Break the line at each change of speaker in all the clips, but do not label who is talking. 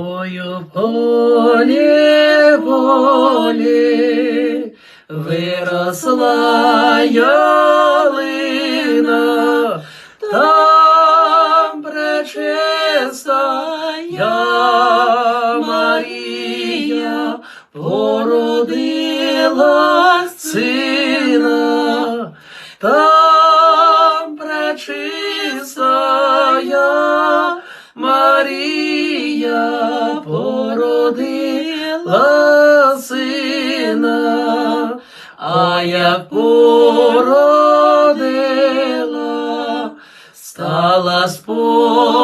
Ою полі, полі, виросла ялина, там пречистая Марія породила сина, там пречистая Марія породила сина, а як породила, стала сповивати.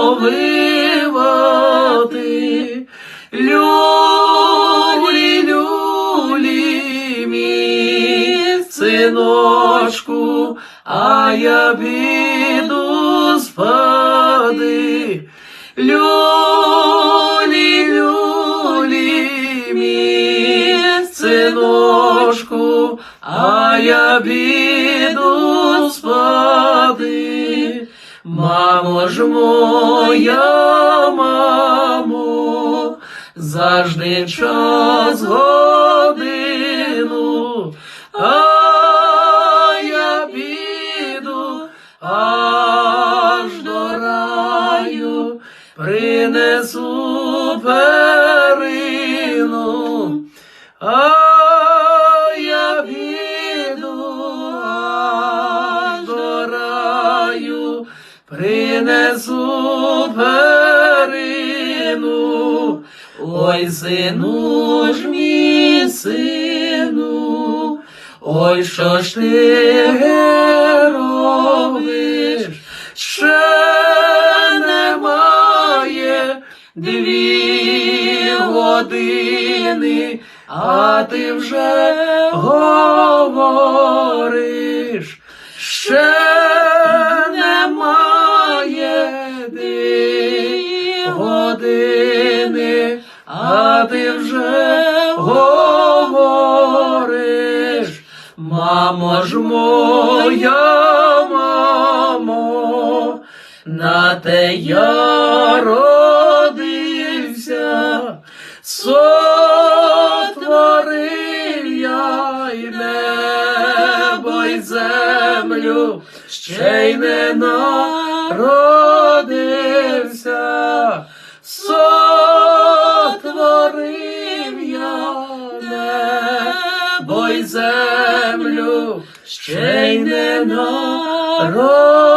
Люлі, люлі, мій синочку, а я піду спати. Люлі, люлі, мій синочку, а я піду спати. Мамо ж моя, мамо, завжди час годину, а я піду аж до раю, принесу перину, а я піду аж до раю, принесу перину. Ой, сину ж мій, сину, ой, що ж ти робиш? Ще немає 2 години, а ти вже говориш. Ще немає 2 години, а ти вже говориш. Мамо ж моя, мамо, на те я родився, сотворив я й небо й землю, ще й не народився. Сотворив я небо й землю, ще й не народився.